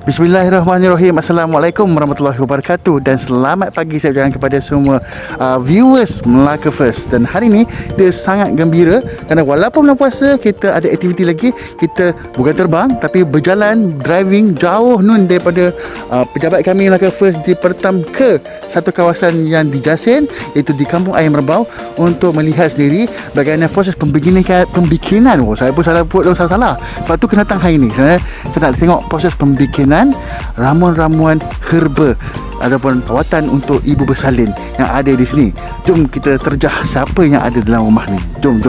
Bismillahirrahmanirrahim. Assalamualaikum warahmatullahi wabarakatuh. Dan selamat pagi saya ucapkan kepada semua viewers Melaka First. Dan hari ini dia sangat gembira kerana walaupun bulan puasa kita ada aktiviti lagi. Kita bukan terbang tapi berjalan, driving jauh nun daripada pejabat kami Melaka First di Pertam ke satu kawasan yang di Jasin, iaitu di Kampung Air Merbau, untuk melihat sendiri bagaimana proses pembikinan. Saya pun salah buat salah. Sebab tu kena datang hari ini. Saya nak tengok proses pembikinan ramuan-ramuan herba ataupun rawatan untuk ibu bersalin yang ada di sini. Jom kita terjah siapa yang ada dalam rumah ni. Jom.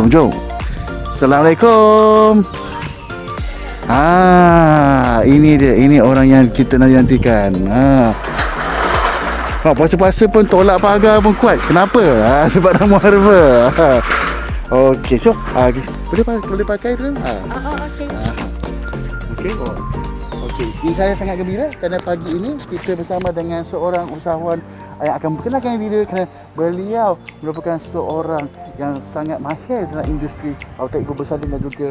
Assalamualaikum. Ini dia. Ini orang yang kita nantikan. Puasa-puasa pun tolak pagar pun kuat. Kenapa? Sebab ramuan herba. Okey, so boleh pakai tu? Okey. Okey. Okey, ini saya sangat gembira kerana pagi ini kita bersama dengan seorang usahawan yang akan memperkenalkan diri kerana beliau merupakan seorang yang sangat mahir dalam industri rawatan ibu bersalin dan juga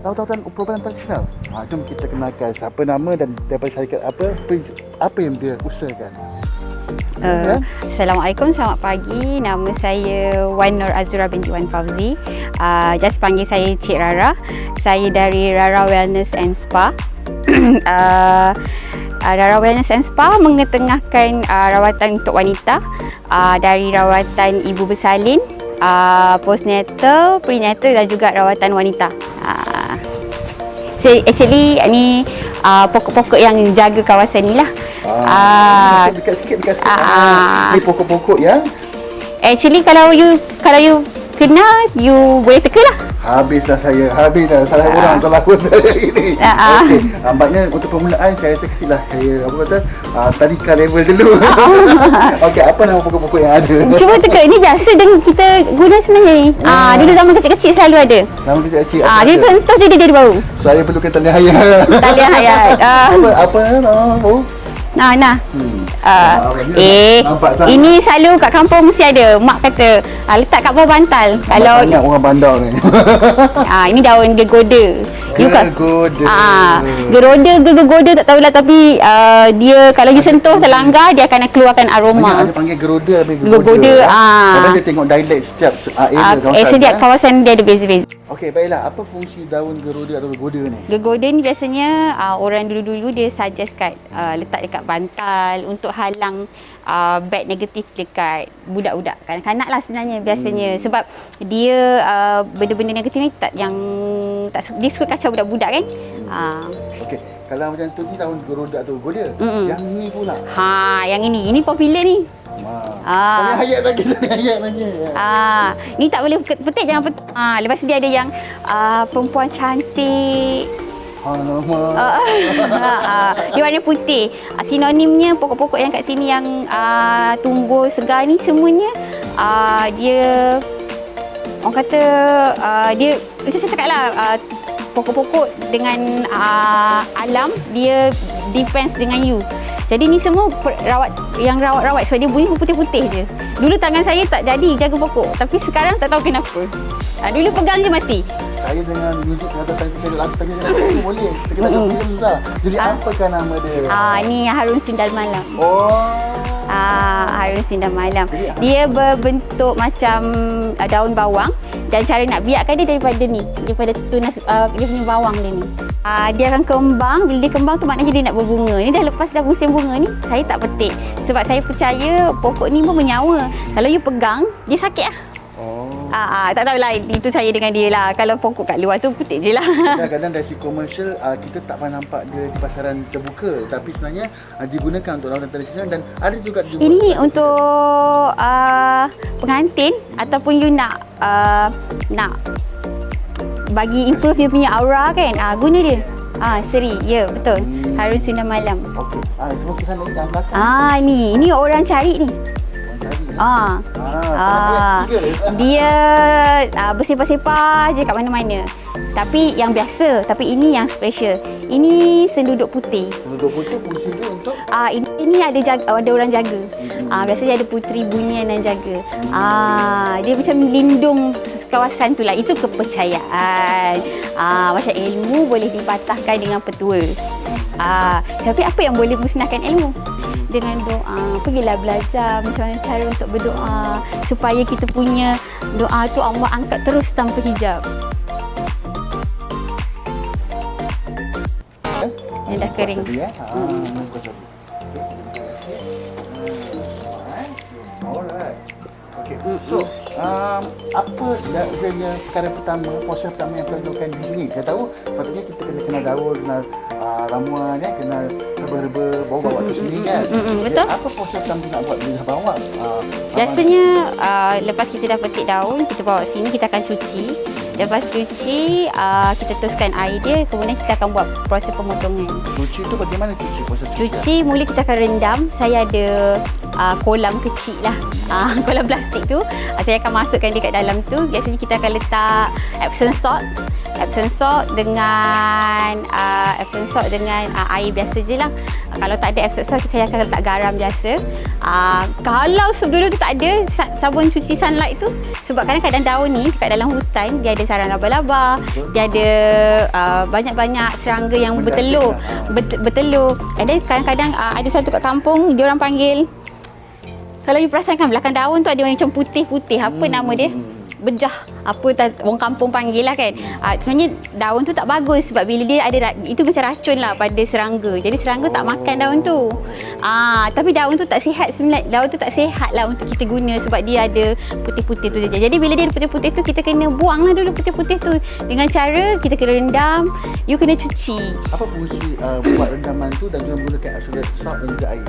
rawatan perubatan tradisional. Jom kita kenalkan siapa nama dan daripada syarikat apa yang dia usahakan. Assalamualaikum, selamat pagi. Nama saya Wan Nur Azura binti Wan Fauzi. Just panggil saya Cik Rara. Saya dari Rara Wellness and Spa. Rara Wellness and Spa mengetengahkan rawatan untuk wanita, dari rawatan ibu bersalin, postnatal, prenatal dan juga rawatan wanita. Actually ni pokok-pokok yang jaga kawasan ni lah. Dekat sikit. Ni pokok-pokok yang actually kalau you kenal, you boleh teka lah. Habis salah orang, salah aku saya ini. Okey, nampaknya untuk permulaan saya rasa kasihlah saya tadika level dulu. Okey, apa nama pokok-pokok yang ada? Cuba teka, ini biasa dan kita guna sebenarnya ni. Dulu zaman kecil-kecil selalu ada. Nama kecil-kecil. Dia contoh je dia bau. Saya perlukan talian hayat. Talian hayat. Apa nama bau? Ini selalu kat kampung mesti ada. Mak kata letak kat bawah bantal. Kalau banyak orang bandar ni. Ini daun gegoda. Geroda tak tahulah, tapi dia kalau you sentuh terlanggar dia akan keluarkan aroma. Ada panggil geroda apa gegoda. Kadang dia tengok dialek setiap area kawasan. Setiap kawasan dia ada beza-beza. Okey, baiklah. Apa fungsi daun geroda atau gegoda ni? Gegoda ni biasanya orang dulu-dulu dia suggest letak dekat bantal untuk halang bad negatif dekat budak-budak, kanak-kanak lah sebenarnya biasanya. Sebab dia benda-benda negatif ni dia suka kacau budak-budak kan. Okey, kalau macam tu ni daun geroda atau gegoda. Yang ni pula. Yang ini popular ni. Hayat lagi. Ni tak boleh petik, jangan petik. Lepas tu dia ada yang perempuan cantik. Dia warna putih. Sinonimnya pokok-pokok yang kat sini yang tumbuh segar ni semuanya dia orang kata dia macam saya cakap lah, pokok-pokok dengan alam dia depends dengan you. Jadi ni semua rawat sebab dia bunyi putih-putih je. Dulu tangan saya tak jadi jaga pokok, tapi sekarang tak tahu kenapa. Dulu pegang je mati. Saya dengan muzik kita lagu boleh. Kita susah. Jadi apakah nama dia? Ni Harum Sindal Malam. Harum Sindal Malam. Dia berbentuk macam daun bawang, dan cara nak biakkan dia daripada tunas dia punya bawang dia ni. Dia akan kembang. Bila dia kembang tu maknanya dia nak berbunga. Ni dah musim bunga ni, saya tak petik sebab saya percaya pokok ni pun bernyawa. Kalau you pegang, dia sakit lah. Tak tahulah, itu saya dengan dia lah. Kalau pokok kat luar tu petik je lah. Kadang-kadang dari segi komersial kita tak pernah nampak dia di pasaran terbuka, tapi sebenarnya digunakan untuk rawatan tradisional dan ada juga ini untuk pengantin ataupun you nak bagi improve dia punya aura kan, guna dia. Seri, ya betul. Harum Sindal Malam. Okey. Cuma ke sana yang belakang. Ini orang cari ni. Dia bersepah-sepah je kat mana-mana. Tapi yang biasa, tapi ini yang special. Ini senduduk putih. Senduduk putih fungsi dia untuk? Ini ada orang jaga. Biasanya ada puteri bunian yang jaga. Dia macam lindung kawasan tu lah. Itu kepercayaan. Macam ilmu boleh dipatahkan dengan petua. Tapi apa yang boleh musnahkan ilmu? Dengan doa. Pergilah belajar macam mana cara untuk berdoa supaya kita punya doa tu Allah angkat terus tanpa hijab. Yang dah kering. So, apa dia perkara pertama, proses pertama yang perlu dilakukan di sini? Saya tahu patutnya kita kena kenal daun, kenal ramuan, kenal herba-herba, bawa-bawa ke sini kan. Betul. Apa proses pertama kita nak buat bila dah bawa? Biasanya lepas kita dah petik daun, kita bawa sini, kita akan cuci. Lepas cuci, kita teruskan air dia, kemudian kita akan buat proses pemotongan. Cuci tu bagaimana cuci? Proses Cuci mula kita akan rendam. Saya ada kolam kecil lah, kolam plastik tu. Saya akan masukkan dia kat dalam tu. Biasanya kita akan letak Epsom salt dengan air biasa je lah. Kalau tak ada Epsom salt, saya akan letak garam biasa. Kalau sebelum tu tak ada sabun cuci sunlight tu, sebab kadang-kadang daun ni kat dalam hutan dia ada sarang laba-laba, dia ada banyak-banyak serangga yang bertelur. And then kadang-kadang ada satu kat kampung, dia orang panggil, kalau you perasan kan belakang daun tu ada yang macam putih-putih, apa nama dia? Bejah, apa orang kampung panggil lah kan. Sebenarnya daun tu tak bagus sebab bila dia ada, itu macam racun lah pada serangga. Jadi serangga tak makan daun tu. Tapi daun tu tak sihat sebenarnya. Daun tu tak sihat lah untuk kita guna sebab dia ada putih-putih tu je. Jadi bila dia ada putih-putih tu, kita kena buang lah dulu putih-putih tu. Dengan cara kita kena rendam, you kena cuci. Apa fungsi buat rendaman tu dan juga menggunakan Epsom salt dan juga air?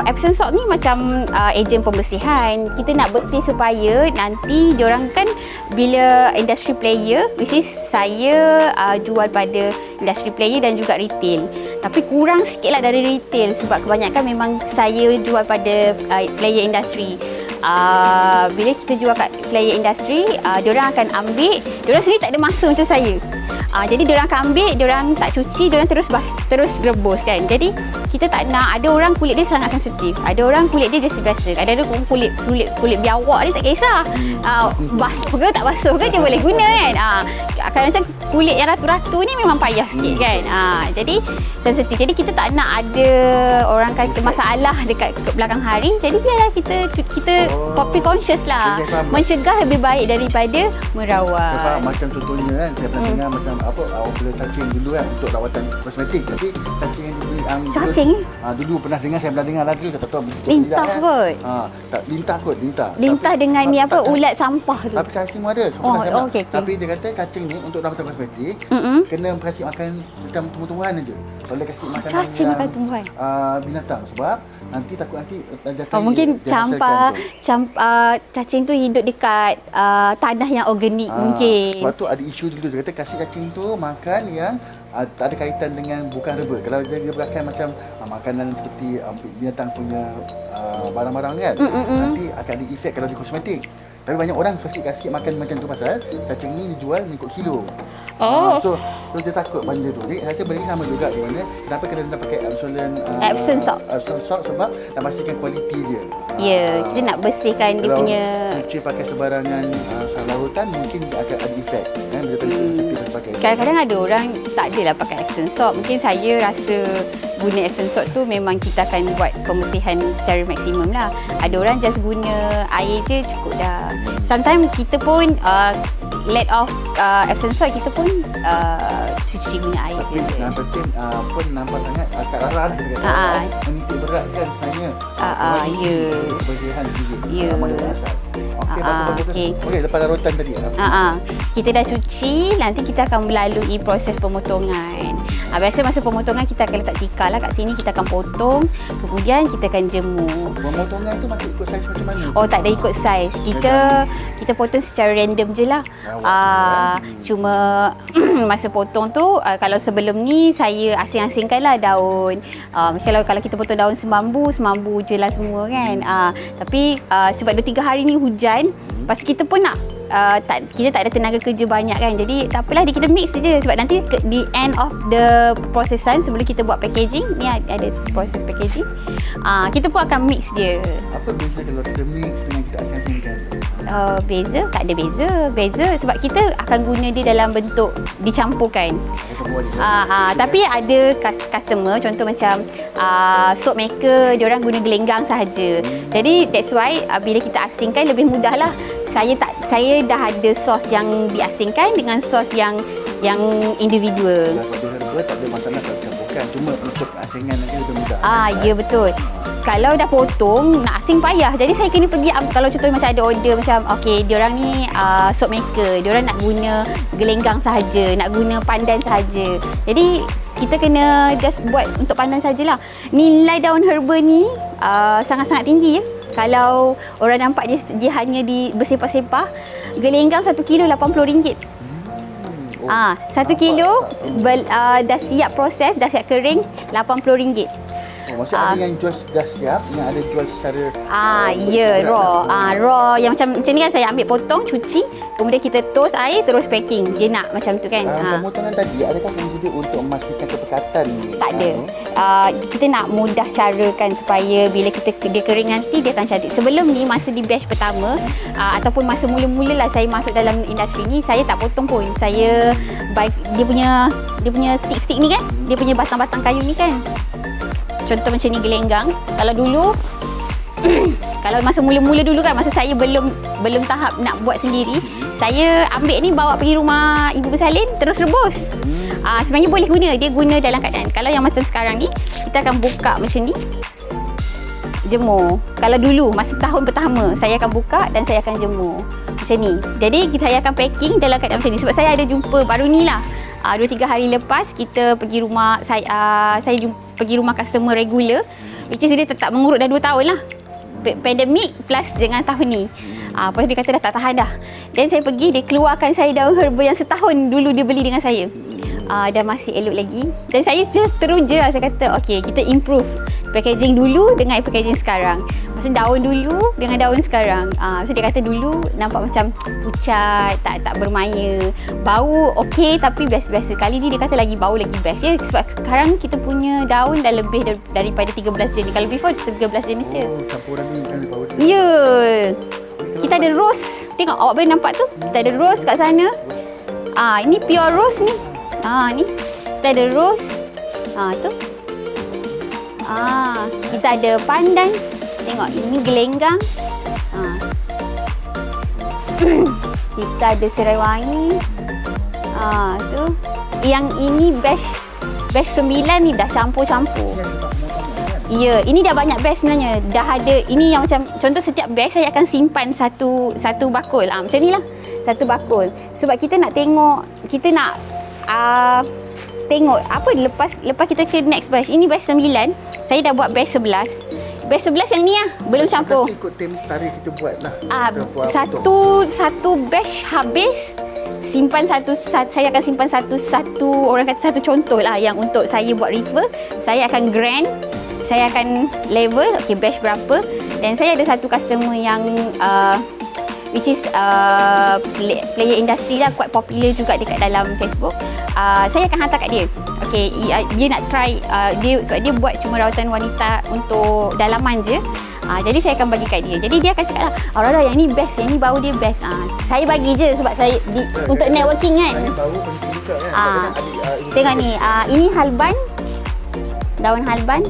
Epsom salt ni macam ejen pembersihan. Kita nak bersih supaya nanti diorang kan bila industry player, which is saya jual pada industry player dan juga retail. Tapi kurang sikit lah dari retail sebab kebanyakan memang saya jual pada player industry. Bila kita jual kat player industry, diorang akan ambil, diorang sendiri tak ada masa macam saya. Jadi diorang akan ambil, diorang tak cuci, diorang terus rebus kan. Jadi kita tak nak, ada orang kulit dia sangat sensitif, ada orang kulit dia biasa, ada orang kulit biawak dia tak kisah. Basuh ke tak basuh ke dia boleh guna kan. Kadang-kadang kulit yang ratu-ratu ni memang payah sikit kan. Jadi sensitif. Jadi kita tak nak ada orang kata masalah dekat belakang hari. Jadi biarlah kita copy conscious lah. Mencegah lebih baik daripada merawat. Sebab macam contohnya kan, saya pernah dengar macam apa, orang boleh cacing dulu kan untuk rawatan kosmetik. Tapi cacing yang diberi cacing? Dulu pernah dengar lah tu, tak tahu lintah kan. kot. Lintah dengan ni apa, ulat sampah tu. Tapi cacing pun ada. Okay. Tapi dia kata cacing ni untuk rawatan kosmetik kena kasih makan macam tumbuh-tumbuhan aja. Boleh kasih makanan cacing makan tumbuhan. Binatang sebab nanti takut jatuh. Mungkin cacing tu hidup dekat tanah yang organik mungkin. Sebab tu ada isu dulu, dia kata kasih cacing tu makan yang tak ada kaitan dengan bukan herba. Kalau dia berakan macam makanan seperti binatang punya barang-barang kan, nanti akan ada efek kalau di kosmetik. Tapi banyak orang kasih makan macam tu pasal cacing ni dijual mengikut kilo. So dia takut benda tu. Jadi saya rasa benda ni sama juga di mana kenapa kena pakai Epsom salt sebab nak pastikan kualiti dia. Kita nak bersihkan dia punya. Cuci pakai sebarangan larutan mungkin dia akan ada efek kan, dia tak pakai. Kadang-kadang ada orang tak adalah pakai Epsom salt. Mungkin saya rasa guna Epsom salt tu memang kita akan buat pembersihan secara maksimum lah. Ada orang just guna air je cukup dah. Sometimes kita pun let off Epsom salt, kita pun cuci guna air je. Tapi yang penting pun nampak sangat kat rarah menitik berat kan sebenarnya. Bersihan sedikit. Mana berasal. Okey, lepas larutan tadi. Kita dah cuci, nanti kita akan melalui proses pemotongan. Biasa masa pemotongan kita akan letak tikar lah kat sini, kita akan potong, kemudian kita akan jemur. Pemotongan tu macam ikut saiz macam mana? Tak ada ikut saiz. Kita potong secara random je lah. Cuma masa potong tu, kalau sebelum ni saya asing-asingkan lah daun. Kalau kita potong daun semambu je lah semua kan. Tapi sebab 2-3 hari ni hujan, lepas kita pun nak kita tak ada tenaga kerja banyak kan, jadi tak apalah, kita mix je sebab nanti di end of the processan sebelum kita buat packaging ni ada proses packaging, kita pun akan mix dia. Apa beza kalau kita mix dengan kita asing-asingkan? Beza, tak ada beza. Beza sebab kita akan guna dia dalam bentuk dicampurkan. Tapi ada customer, contoh macam soap maker, diorang guna gelenggang sahaja. Jadi that's why bila kita asingkan lebih mudah lah. Saya dah ada sos yang diasingkan dengan sos yang individual. Kalau herba tak ada masalah tak campurkan, cuma untuk asingan nanti lebih mudah. Ya betul. Kalau dah potong, nak asing payah. Jadi saya kena pergi, kalau contoh macam ada order macam, okey, diorang ni soap maker, diorang nak guna gelenggang sahaja, nak guna pandan sahaja. Jadi kita kena just buat untuk pandan sajalah. Nilai daun herba ni sangat-sangat tinggi ya. Kalau orang nampak dia hanya bersepah-sepah, gelenggang 1 kilo RM80. 1 kilo dah siap proses, dah siap kering, RM80. Maksudnya ada yang jual dah siap, yang ada jual secara raw yang macam ni kan, saya ambil potong, cuci, kemudian kita toast air terus packing. Dia nak macam tu kan. Pemotongan tadi adakah fungsi dia untuk memastikan kepekatan ni? Tak ada. Kita nak mudah carakan supaya bila dia kering nanti dia akan cantik. Sebelum ni masa di batch pertama ataupun masa mula-mula lah saya masuk dalam industri ni, saya tak potong pun. Saya dia punya stick-stick ni kan, dia punya batang-batang kayu ni kan. Contoh macam ni gelenggang. Kalau dulu kalau masa mula-mula dulu kan, masa saya belum tahap nak buat sendiri, saya ambil ni bawa pergi rumah ibu bersalin terus rebus. Sebenarnya boleh guna, dia guna dalam keadaan. Kalau yang masa sekarang ni, kita akan buka macam ni, jemur. Kalau dulu masa tahun pertama, saya akan buka dan saya akan jemur macam ni. Jadi saya akan packing dalam keadaan macam ni. Sebab saya ada jumpa baru ni lah, 2-3 hari lepas kita pergi rumah pergi rumah customer regular, which is dia tak mengurut dah 2 tahun lah. Pandemik plus dengan tahun ni. Lepas dia kata dah tak tahan dah. Dan saya pergi, dia keluarkan saya daun herba yang setahun dulu dia beli dengan saya. Dan masih elok lagi. Dan saya terus je lah, saya kata okey, kita improve packaging dulu dengan packaging sekarang. Maksudnya daun dulu dengan daun sekarang. So dia kata dulu nampak macam pucat, tak bermaya. Bau okey tapi biasa-biasa. Kali ni dia kata lagi bau lagi best ya. Sebab sekarang kita punya daun dah lebih daripada 13 jenis. Kalau before 13 jenis je. Campuran ni kan bau dia. Ya. Kita ada rose. Tengok awak boleh nampak tu. Kita ada rose kat sana. Ini pure rose ni. Ni. Kita ada rose. Tu. Kita ada pandan. Tengok, ini gelenggang. Kita ada serai wangi. Tu. Yang ini batch 9 ni dah campur-campur. Ya, ini dah banyak batch sebenarnya. Dah ada, ini yang macam, contoh setiap batch saya akan simpan satu bakul. Macam ni lah, satu bakul. Sebab kita nak tengok, kita nak tengok apa lepas kita ke next batch. Ini batch 9, saya dah buat batch 11. Batch 11 yang ni lah, belum campur. Ikut tempoh tarikh kita buat lah. Satu batch habis, saya akan simpan satu orang kata satu contoh lah yang untuk saya buat refer. Saya akan grand, saya akan level, okey batch berapa. Dan saya ada satu customer yang which is player industri lah, quite popular juga dekat dalam Facebook. Saya akan hantar kat dia. Okey, dia nak try, sebab dia buat cuma rawatan wanita untuk dalaman je. Jadi saya akan bagi kat dia. Jadi dia akan cakap lah, Rada yang ni best, yang ni bau dia best. Saya bagi je sebab saya untuk networking kan. Bau penting juga kan. Tengok ni, ini halban, daun halban.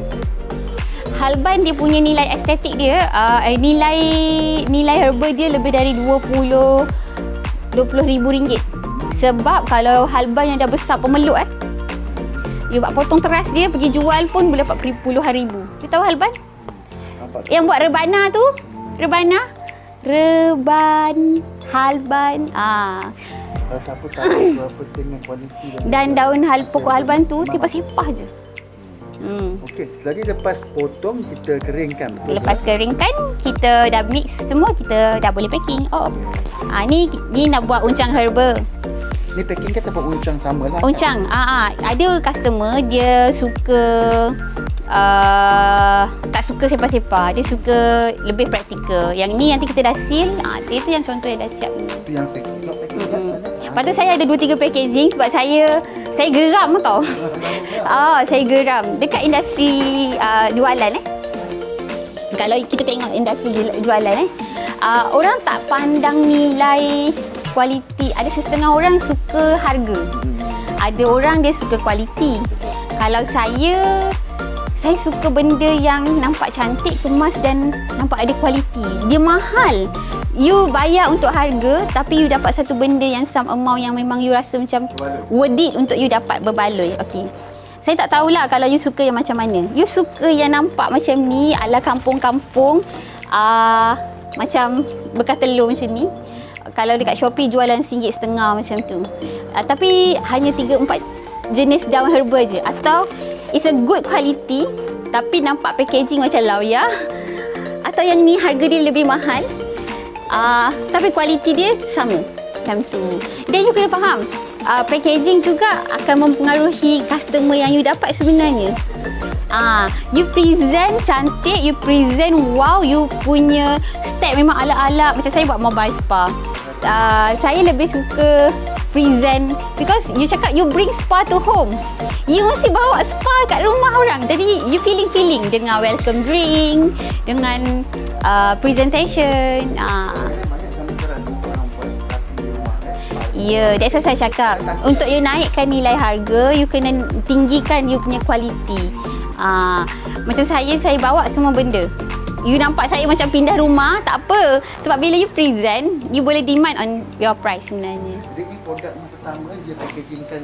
Halban dia punya nilai estetik dia, nilai herba dia lebih dari RM20,000. Sebab kalau halban yang dah besar pemeluk dia buat potong teras dia pergi jual pun boleh dapat puluhan ribu. You tahu halban? Yang buat rebana tu, halban. Kalau siapa tahu berapa dengan kualiti dan daun pokok halban tu sepah-sepah je. Okey, jadi lepas potong kita keringkan. Lepas keringkan, kita dah mix semua, kita dah boleh packing. Ni nak buat uncang herba. Ni packing kan tempat uncang sama lah. Uncang, ada customer dia suka tak suka sepah-sepah, dia suka lebih praktikal. Yang ni nanti kita dah seal, itu yang contoh yang dah siap ni. Itu yang packing. Lepas tu saya ada 2-3 packaging sebab saya geram tau. Saya geram dekat industri jualan Kalau kita tengok industri jualan orang tak pandang nilai kualiti. Ada setengah orang suka harga. Ada orang dia suka kualiti. Kalau saya suka benda yang nampak cantik, kemas dan nampak ada kualiti. Dia mahal. You bayar untuk harga tapi you dapat satu benda yang some amount yang memang you rasa macam worth it untuk you dapat berbaloi. Okey. Saya tak tahulah kalau you suka yang macam mana. You suka yang nampak macam ni ala kampung-kampung, macam bekas telur macam ni. Kalau dekat Shopee jualan RM1.5 macam tu. Tapi hanya 3-4 jenis daun herba je. Atau it's a good quality tapi nampak packaging macam lauya. Atau yang ni harga dia lebih mahal, tapi kualiti dia sama. Macam tu. Dan you kena faham, packaging juga akan mempengaruhi customer yang you dapat sebenarnya. You present cantik, you present wow, you punya step memang ala-ala. Macam saya buat mobile spa. Saya lebih suka present because you cakap you bring spa to home. You mesti bawa spa kat rumah orang. Jadi you feeling dengan welcome drink, dengan presentation. Ya, that's what saya cakap. Untuk you naikkan nilai harga, you kena tinggikan you punya kualiti. Macam saya bawa semua benda. You nampak saya macam pindah rumah, tak apa. Sebab bila you present, you boleh demand on your price sebenarnya. Jadi ini produk yang pertama dia packagingkan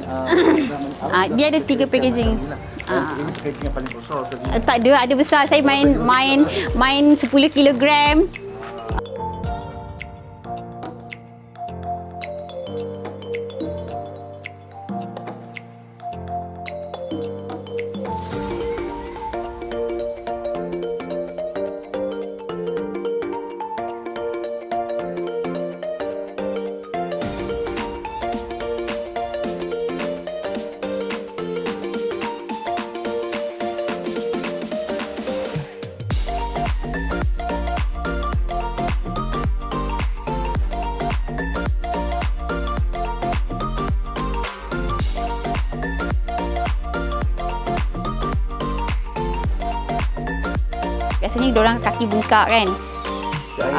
dia ada 3 packaging. Packaging yang paling besar tu. Tak ada besar. Saya main 10 kilogram. Biasanya diorang kaki bungkak kan. Kita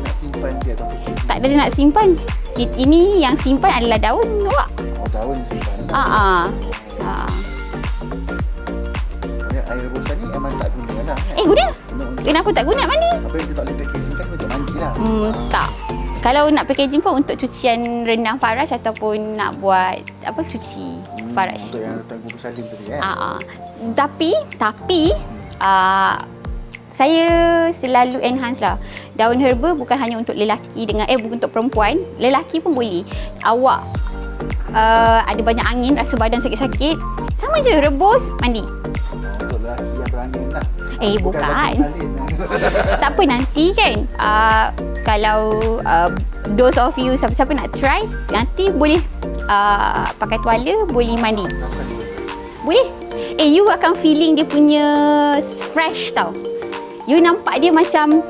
nak simpan dia atau packaging. Tak ada nak simpan. Ini yang simpan adalah daun awak. Daun simpan. Air rebusan ni memang tak guna lah. Guna? Kenapa tak guna mandi? Apa yang kita tak boleh packaging kan untuk mandi lah. Tak. Kalau nak packaging pun untuk cucian rendang faraj ataupun nak buat cuci faraj. Untuk yang tangguh bersalin tadi kan. Tapi saya selalu enhance lah. Daun herba bukan hanya untuk lelaki bukan untuk perempuan. Lelaki pun boleh. Awak ada banyak angin, rasa badan sakit-sakit, sama je rebus, mandi. Untuk lelaki yang berangin lah. Bukan. Tak apa nanti kan. Kalau those of you siapa-siapa nak try, nanti boleh pakai tuala, boleh mandi. Boleh. You akan feeling dia punya fresh tau. You nampak dia macam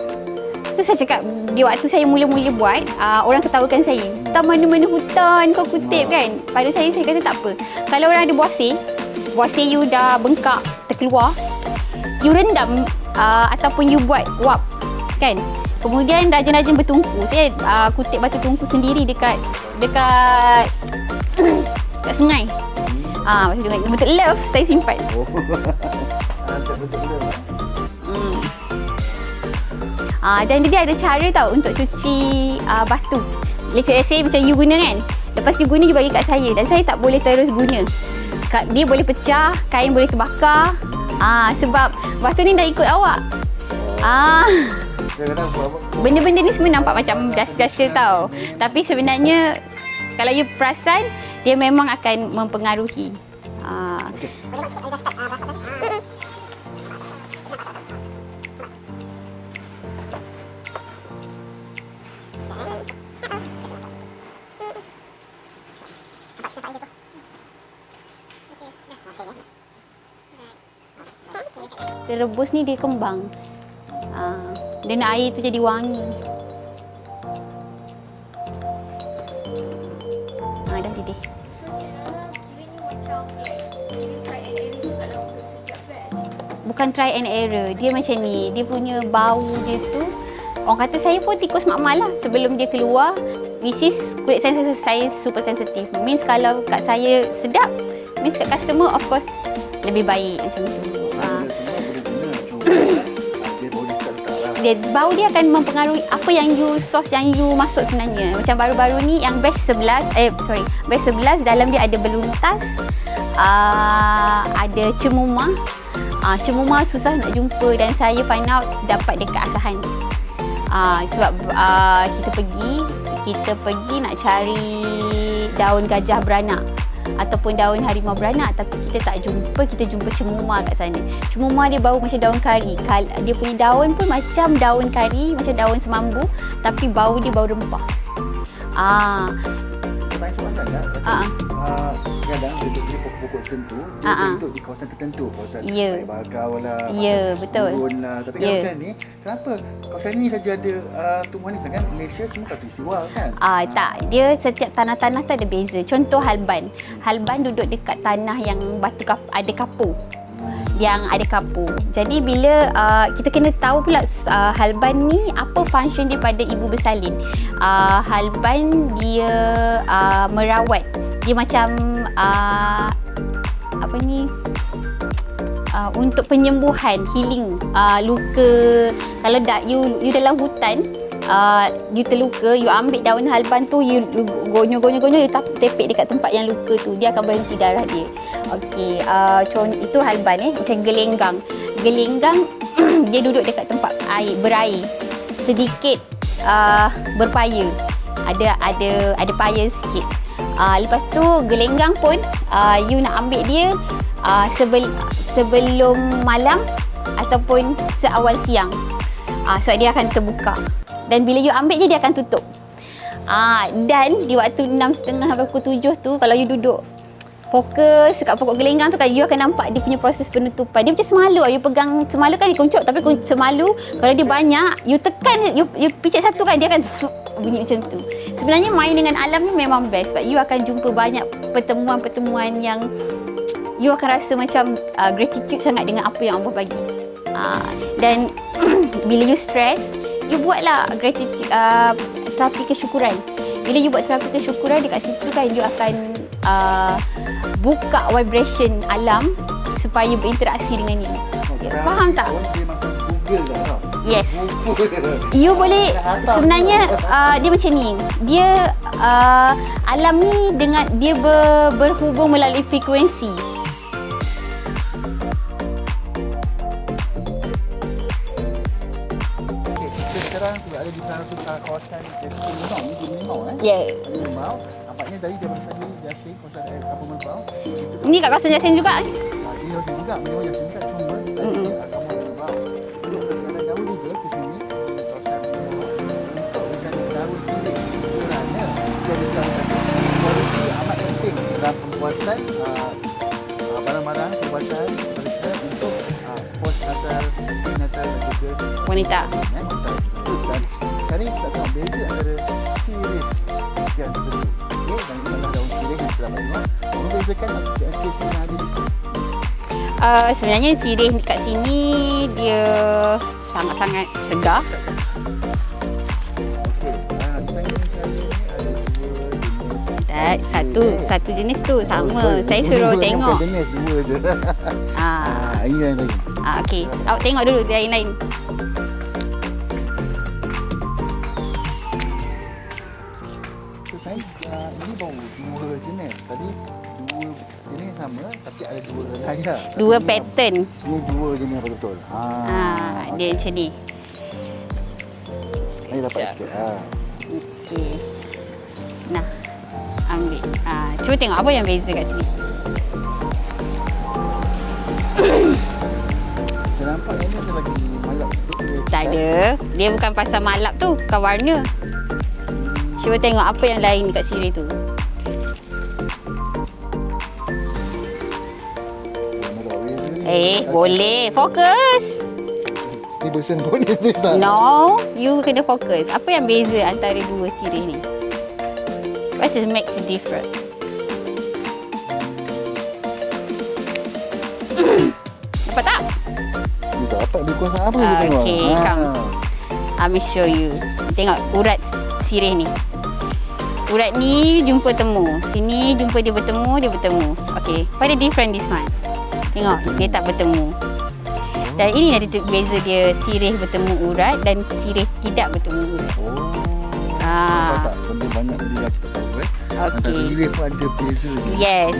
tu. Saya cakap dia waktu saya mula-mula buat, orang ketawakan saya. Tak mana-mana hutan kau kutip kan. Pada saya kata tak apa. Kalau orang ada buasir you dah bengkak terkeluar, you rendam ataupun you buat wap kan. Kemudian rajin-rajin bertungku. Saya kutip batu tungku sendiri dekat sungai. Macam sungai. Bentuk love saya simpan. Dan dia ada cara tau untuk cuci batu. Let's say macam you guna kan. Lepas you guna, you bagi kat saya. Dan saya tak boleh terus guna. Dia boleh pecah, kain boleh terbakar. Sebab batu ni dah ikut awak. Benda-benda ni semua nampak macam biasa-biasa tau. Tapi sebenarnya kalau you perasan, dia memang akan mempengaruhi. Rebus ni dia kembang. Dan air tu jadi wangi. Dah didih. Bukan try and error. Dia macam ni. Dia punya bau dia tu orang kata saya pun tikus makmal lah sebelum dia keluar, which is kulit saya super sensitif. Means kalau kat saya sedap, means kat customer of course lebih baik macam tu. Dia bau dia akan mempengaruhi apa yang you sos yang you masuk sebenarnya. Macam baru-baru ni yang batch 11 batch 11 dalam dia ada beluntas, ada cemumah. Cemumah susah nak jumpa dan saya find out dapat dekat Asahan. Sebab kita pergi nak cari daun gajah beranak ataupun daun harimau beranak, tapi kita tak jumpa. Kita jumpa cemumah kat sana. Cemumah dia bau macam daun kari. Dia punya daun pun macam daun kari, macam daun semambu, tapi bau dia bau rempah. Kadang dia pokok-pokok tertentu, dia bentuk di kawasan tertentu, kawasan air bakau lah, betul. gurun lah. Tapi kawasan ni, kenapa kawasan ni saja ada tumbuhan ni? Sedangkan Malaysia semua khatulistiwa kan? Tak, dia setiap tanah-tanah tu ada beza. Contoh Halban. Halban duduk dekat tanah yang ada kapur. Yang ada kapur. Jadi bila kita kena tahu pula Halban ni apa function dia pada ibu bersalin. Halban dia merawat. Dia macam untuk penyembuhan, healing luka. Kalau you dalam hutan, you terluka, you ambil daun halban tu, you gonyo, you tepek dekat tempat yang luka tu, dia akan berhenti darah dia. Okey, itu halban macam gelenggang. Gelenggang dia duduk dekat tempat air, berair. Sedikit berpaya. Ada paya sikit. Lepas tu gelenggang pun you nak ambil dia sebelum malam ataupun seawal siang. Sebab dia akan terbuka. Dan bila you ambil dia akan tutup. Dan di waktu 6.30 sampai pukul 7 tu, kalau you duduk fokus dekat pokok gelenggang tu kan, you akan nampak dia punya proses penutupan. Dia macam semalu. You pegang semalu kan dia kuncup, tapi semalu kalau dia banyak, you tekan, you picit satu kan, dia akan bunyi macam tu. Sebenarnya main dengan alam ni memang best sebab you akan jumpa banyak pertemuan-pertemuan yang you akan rasa macam gratitude sangat dengan apa yang Allah bagi. Dan bila you stress, you buatlah gratitude, terapi kesyukuran. Bila you buat terapi kesyukuran dekat situ kan, you akan buka vibration alam supaya berinteraksi dengan ni. Faham tak? Dia macam Google dah. Yes. You boleh sebenarnya dia macam ni. Dia alam ni dengan dia berhubung melalui frekuensi. Sekarang ada di salah satu kawasan Limau Limau. Nampaknya dari Jabatan Sadi Yasin, kawasan Kampung Merbau. Ini kat kawasan Yasin juga. Ini Yasin juga, memang Yasin juga, cuma Kampung Merbau. Dia berjalan jauh juga ke sini, di kawasan Limau, untuk mencari daun sirih kerana jadikan kualiti amat penting dalam pembuatan barang-barang perubatan mereka untuk postnatal, prenatal dan juga Wanita. Sekarang kita tengok beza antara sirih yang tertentu. Okey, dan ini adalah daun sirih yang telah tengok. Membezakan kes yang ada di sini. Sebenarnya sirih dekat sini dia sangat-sangat segar. Okey, saya ni ada dua jenis. Satu jenis tu sama. Saya suruh tengok. Jenis dua je. Ini yang lain. Okey, awak tengok dulu dia yang lain. Ini baru dua jenis. Tadi dua jenis sama tapi ada dua raya. Dua pattern. Ini dua jenis betul-betul. Dia macam ni. Ini dapat sikit. Okey. Nah, ambil. Cuba tengok apa yang beza kat sini. Saya nampak yang ni ada lagi malap sikit. Tak ada. Dia bukan pasal malap tu, bukan warna. Cuba tengok apa yang lain dekat sirih tu. Boleh. Fokus. Ni bersen pun ni tak. No, you kena fokus. Apa yang beza antara dua sirih ni? What makes it different? Nampak tak? Ni tak dapat dia kuasa apa dia tengok. Okey, come. Let me show you. Tengok urat sirih ni. Urat ni jumpa temu. Sini jumpa dia bertemu. Okay. Pada different this one. Tengok, dia tak bertemu. Dan ini ada beza dia, sirih bertemu urat dan sirih tidak bertemu urat. Tak benda banyak benda yang kita tahu Okey. Sirih pun ada beza dia. Yes.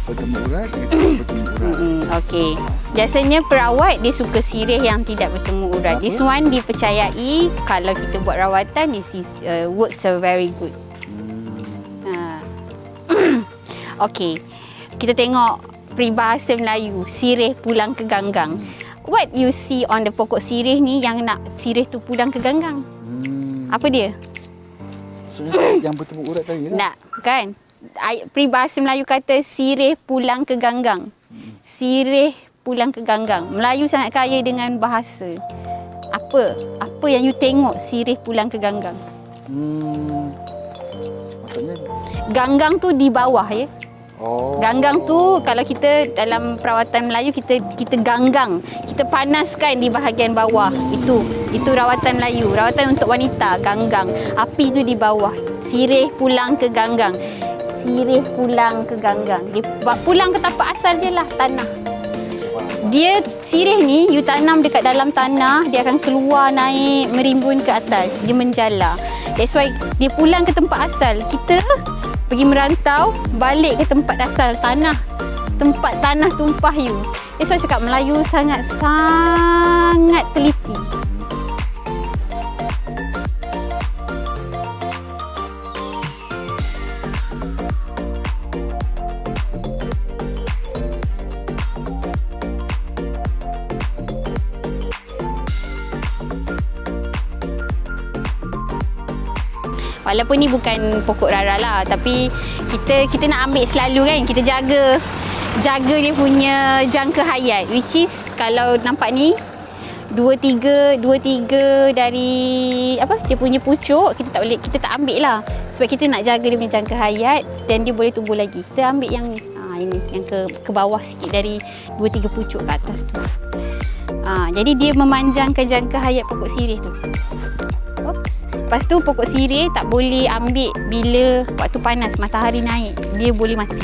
Bertemu urat dengan tidak bertemu urat. Okey. Biasanya perawat dia suka sirih yang tidak bertemu urat. This one dipercayai kalau kita buat rawatan, this is works very good. Okey. Kita tengok peribahasa Melayu, sirih pulang ke ganggang. What you see on the pokok sirih ni yang nak sirih tu pulang ke ganggang? Apa dia? Yang bertemu urat tadi lah. Nak, kan? Peribahasa Melayu kata sirih pulang ke ganggang. Sirih pulang ke ganggang. Melayu sangat kaya dengan bahasa. Apa yang you tengok sirih pulang ke ganggang? Maksudnya Ganggang tu di bawah ya. Ganggang tu kalau kita dalam perawatan Melayu kita ganggang. Kita panaskan di bahagian bawah. Itu rawatan Melayu. Rawatan untuk wanita, ganggang. Api tu di bawah. Sirih pulang ke ganggang. Sirih pulang ke ganggang. Dia pulang ke tapak asal dia lah, tanah. Dia sirih ni you tanam dekat dalam tanah, dia akan keluar naik merimbun ke atas, dia menjala. That's why dia pulang ke tempat asal. Kita pergi merantau, balik ke tempat asal tanah. Tempat tanah tumpah you. That's why cakap Melayu sangat teliti. Walaupun ni bukan pokok rara lah, tapi kita nak ambil selalu kan, kita jaga dia punya jangka hayat, which is kalau nampak ni 2-3 dari dia punya pucuk, kita tak ambil lah sebab kita nak jaga dia punya jangka hayat dan dia boleh tumbuh lagi. Kita ambil yang ni, ini yang ke bawah sikit dari 2-3 pucuk ke atas tu. Jadi dia memanjangkan jangka hayat pokok sirih tu. Oops. Lepas tu pokok sirih tak boleh ambil bila waktu panas, matahari naik, dia boleh mati.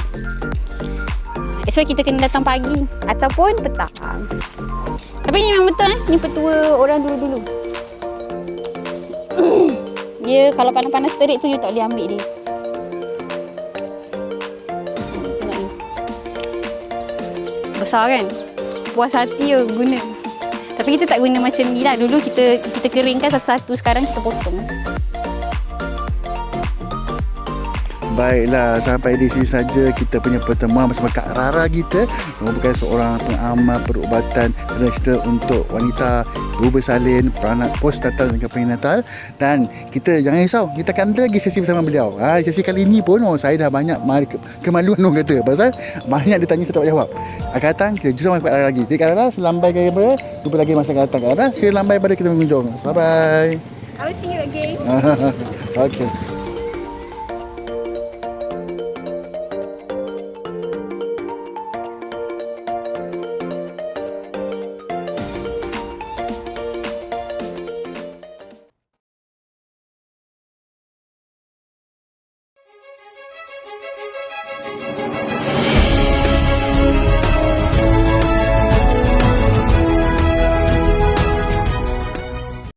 That's why kita kena datang pagi ataupun petang. Tapi ni memang betul ni petua orang dulu-dulu. Dia kalau panas-panas terik tu you tak boleh ambil dia. Tengok ni. Besar kan? Puas hati je guna. Tapi kita tak guna macam ni lah. Dulu kita keringkan satu-satu, sekarang kita potong. Baiklah, sampai di sini saja kita punya pertemuan bersama Kak Rara kita yang merupakan seorang pengamal perubatan tradisional untuk wanita, ibu bersalin, peranak postnatal dan perinatal. Dan kita jangan risau, kita akan ada lagi sesi bersama beliau. Sesi kali ini pun saya dah banyak kemaluan orang kata pasal banyak dia tanya saya tak jawab. Akan datang kita jumpa dengan Kak Rara lagi. Jadi Kak Rara, selambai kali berapa? Jumpa lagi masa akan datang. Kak Rara, sila lambai pada kita mengunjung. Bye bye. I will see you again. Okay.